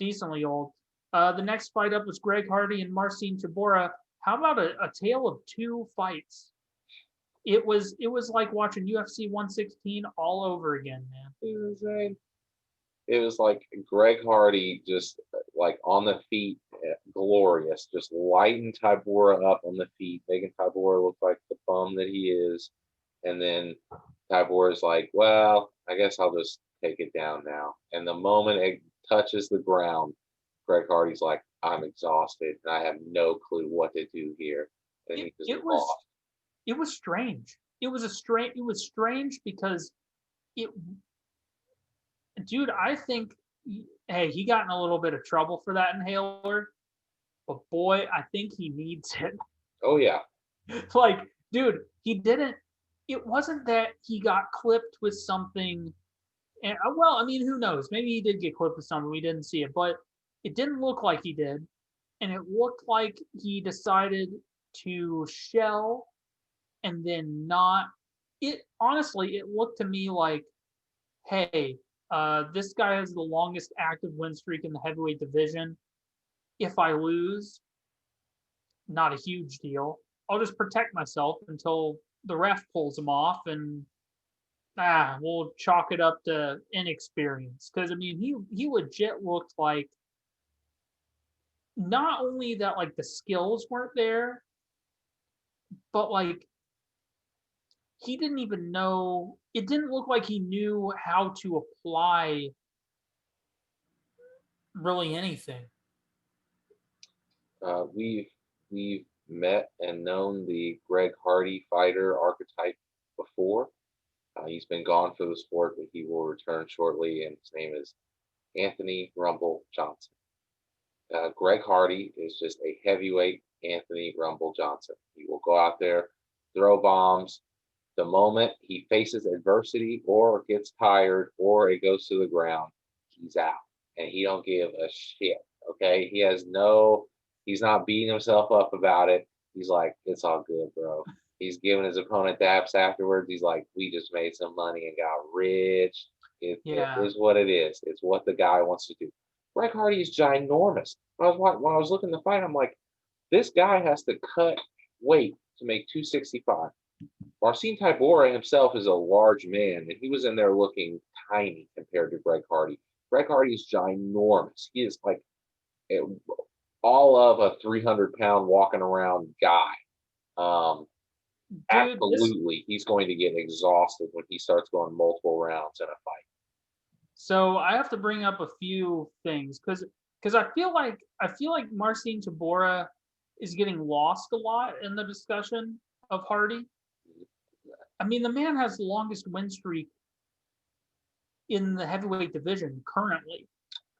decently old. The next fight up was Greg Hardy and Marcin Tybura. How about a tale of two fights? It was like watching UFC 116 all over again, man. It was insane. It was like Greg Hardy just like on the feet, glorious, just lighting Tybura up on the feet, making Tybura look like the bum that he is. And then Tybura's like, well, I guess I'll just take it down now. And the moment it touches the ground, Greg Hardy's like, I'm exhausted and I have no clue what to do here. And It he just it was lost. it was strange. It was strange because it dude, I think hey, he got in a little bit of trouble for that inhaler, but boy, I think he needs it. Oh yeah. Like, dude, he didn't it wasn't that he got clipped with something and well, I mean, who knows? Maybe he did get clipped with something, we didn't see it, but it didn't look like he did. And it looked like he decided to shell and then not it honestly it looked to me like hey, this guy has the longest active win streak in the heavyweight division. If I lose, not a huge deal. I'll just protect myself until the ref pulls him off, and we'll chalk it up to inexperience. Because I mean, he legit looked like not only that like the skills weren't there, but like he didn't even know. It didn't look like he knew how to apply really anything. We've met and known the Greg Hardy fighter archetype before. He's been gone for the sport, but he will return shortly, and his name is Anthony Rumble Johnson. Greg Hardy is just a heavyweight Anthony Rumble Johnson. He will go out there, throw bombs. The moment he faces adversity or gets tired or it goes to the ground, he's out, and he don't give a shit. Okay, he's not beating himself up about it. He's like, it's all good, bro. He's giving his opponent daps afterwards. He's like, we just made some money and got rich. It Yeah, is what it is. It's what the guy wants to do. Greg Hardy is ginormous. When I was looking at the fight, I'm like, this guy has to cut weight to make 265. Marcin Tybura himself is a large man, and he was in there looking tiny compared to Greg Hardy. Greg Hardy is ginormous. He is like all of a 300-pound walking around guy. Um, dude. This Absolutely, he's going to get exhausted when he starts going multiple rounds in a fight. So I have to bring up a few things because I feel like Marcin Tybura is getting lost a lot in the discussion of Hardy. I mean, the man has the longest win streak in the heavyweight division currently.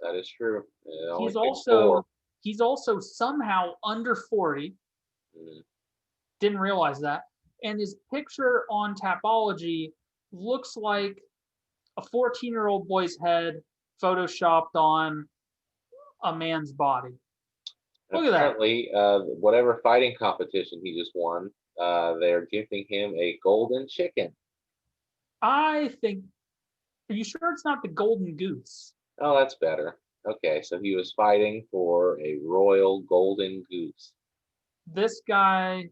That is true. It only He's takes four. also he's also somehow under 40. Mm. Didn't realize that. And his picture on Tapology looks like a 14-year-old boy's head photoshopped on a man's body. Look at that. Apparently, whatever fighting competition he just won, they're gifting him a golden chicken. I think. Are you sure it's not the golden goose? Oh, that's better. Okay, so he was fighting for a royal golden goose. This guy.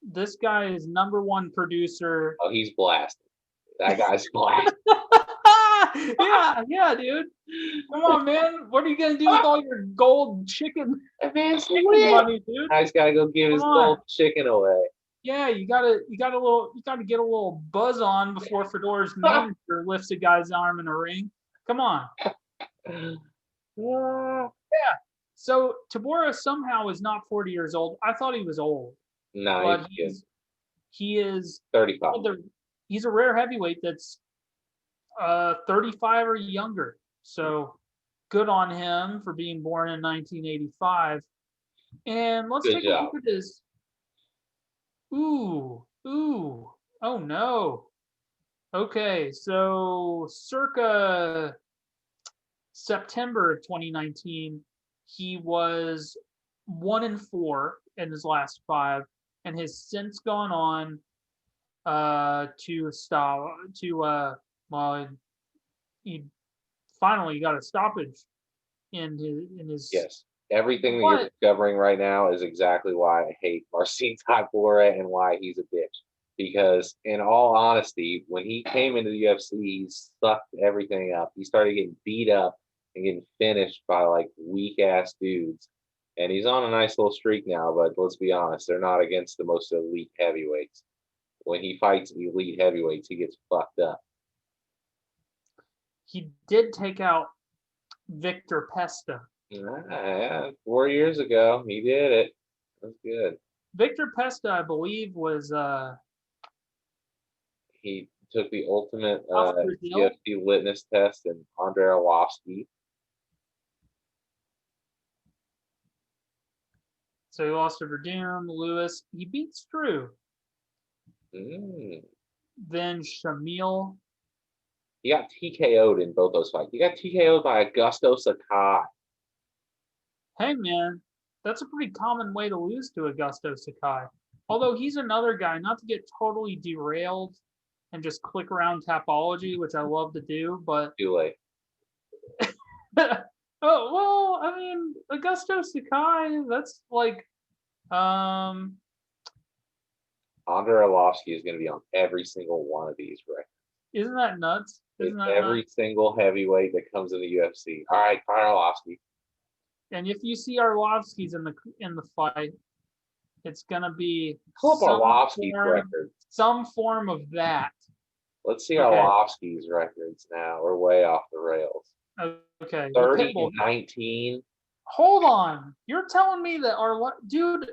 This guy is number one producer. Oh, he's blasted. That guy's blasted. Yeah, dude. Come on, man. What are you gonna do with all your gold chicken That man's chicken lit. money, dude? Now he's got to go give Come his on. gold chicken away. Yeah, you gotta get a little buzz on before Fedora's manager lifts a guy's arm in a ring. Come on. Yeah. So Tabora somehow is not 40 years old. I thought he was old, No, but he's he is 35. he's a rare heavyweight that's 35 or younger. So good on him for being born in 1985. And let's Good take a job. look at his. Ooh, oh no. Okay, so circa September of 2019, he was 1-4 in his last five, and has since gone on to stop to well he finally got a stoppage in his. Yes. Everything that you're But discovering right now is exactly why I hate Marcin Tybura and why he's a bitch. Because in all honesty, when he came into the UFC, he sucked everything up. He started getting beat up and getting finished by like weak ass dudes. And he's on a nice little streak now, but let's be honest, they're not against the most elite heavyweights. When he fights elite heavyweights, he gets fucked up. he did take out Victor Pesta. Yeah, 4 years ago, he did it. That's good. Victor Pesta, I believe, was He took the ultimate off Brazil. UFC litmus test in Andrei Arlovsky. So he lost to Verdum, Lewis. He beat Struve. Mm. Then Shamil. He got TKO'd in both those fights. He got TKO'd by Augusto Sakai. Hey, man, that's a pretty common way to lose to Augusto Sakai. Although he's another guy, not to get totally derailed and just click around Tapology, which I love to do, but Too late. oh well, I mean, Augusto Sakai, that's like Andrei Arlovsky is going to be on every single one of these records. isn't that nuts? Isn't that Every nuts? single heavyweight that comes in the UFC. All right, fire Arlovsky. And if you see Arlovsky's in the fight, it's gonna be Pull up Arlovsky's records. some form of that. Let's see Okay. Arlovsky's records now. We're way off the rails. Okay. 30 and 19. Hold on. You're telling me that dude,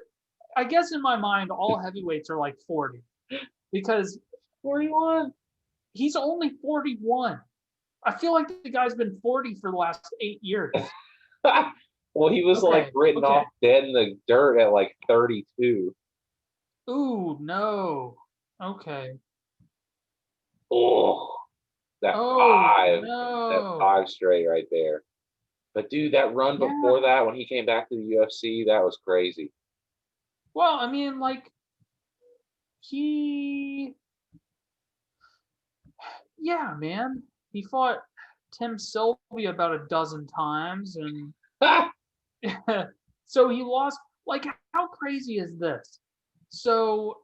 I guess in my mind, all heavyweights are like 40. Because 41. he's only 41. I feel like the guy's been 40 for the last 8 years. Well, he was like written off dead in the dirt at like 32. Ooh, no. Okay. Oh, that five straight right there. But dude, that run before that, when he came back to the UFC, that was crazy. Well, I mean, like, yeah, man. He fought Tim Sylvia about a dozen times, and so he lost. Like, how crazy is this? So,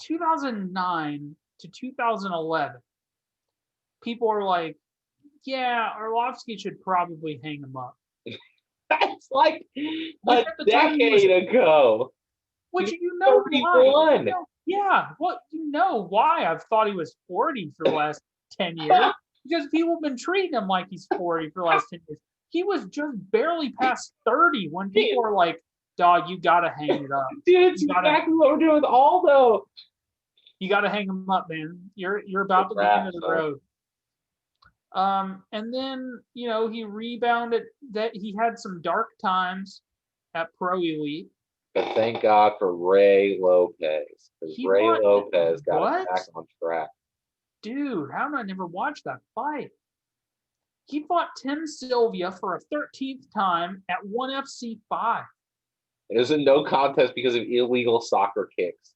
2009 to 2011, people are like, yeah, Arlovsky should probably hang him up. That's like a decade ago. Which you know why. Yeah, well, you know why I've thought he was 40 for the last 10 years. Because people have been treating him like he's 40 for the last 10 years. He was just barely past 30 when people are like, dog, you gotta hang it up. Dude, it's exactly what we're doing with Aldo. You gotta hang him up, man. You're about to get into the road. And then, you know, he rebounded. That he had some dark times at Pro Elite. But thank God for Ray Lopez. Because Ray Lopez got back on track. Dude, how did I never watch that fight? He fought Tim Sylvia for a 13th time at ONE FC 5. It was a no contest because of illegal soccer kicks.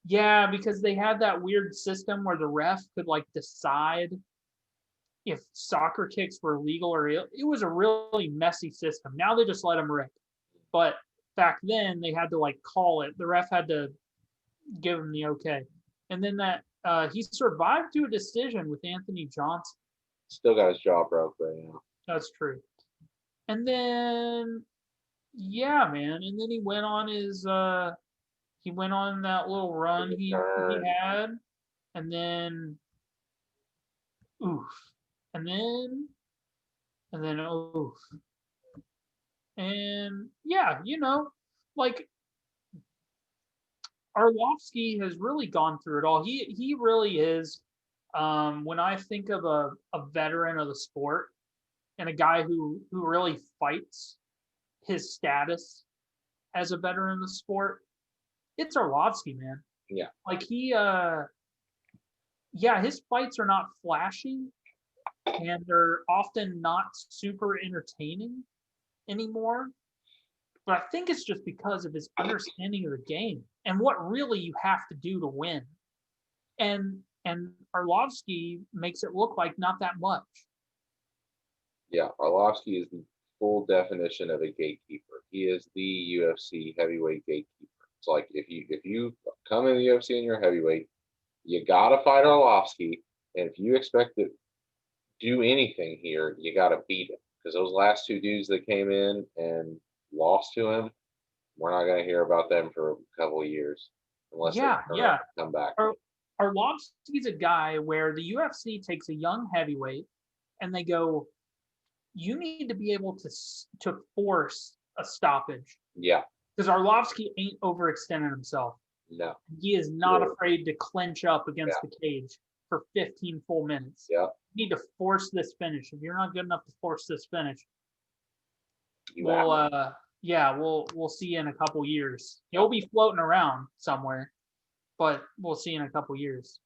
Yeah, because they had that weird system where the ref could like decide if soccer kicks were legal or it was a really messy system. Now they just let them rip. But back then they had to like call it. The ref had to give him the okay. And then that he survived to a decision with Anthony Johnson. Still got his jaw broke right now. That's true. And then yeah, man. And then he went on that little run he had. And then oof. And then oof. And yeah, you know, like Arlovsky has really gone through it all. He really is. When I think of a veteran of the sport and a guy who really fights his status as a veteran of the sport, it's Arlovsky, man. Yeah. Like his fights are not flashy and they're often not super entertaining anymore. But I think it's just because of his understanding of the game and what really you have to do to win. And Arlovsky makes it look like not that much. Yeah, Arlovsky is full definition of a gatekeeper. He is the UFC heavyweight gatekeeper. It's like if you come in the UFC and you're heavyweight, you gotta fight Arlovsky, and if you expect to do anything here, you gotta beat him. Because those last two dudes that came in and lost to him, we're not gonna hear about them for a couple of years unless they Yeah, turn yeah. around and come back. Arlovsky's a guy where the UFC takes a young heavyweight and they go, you need to be able to force a stoppage Yeah, because Arlovsky ain't overextending himself. no, He is not Sure. afraid to clinch up against Yeah. the cage for 15 full minutes. yeah, You need to force this finish. If you're not good enough to force this finish, you have we'll see you in a couple years. He'll be floating around somewhere, but we'll see in a couple years.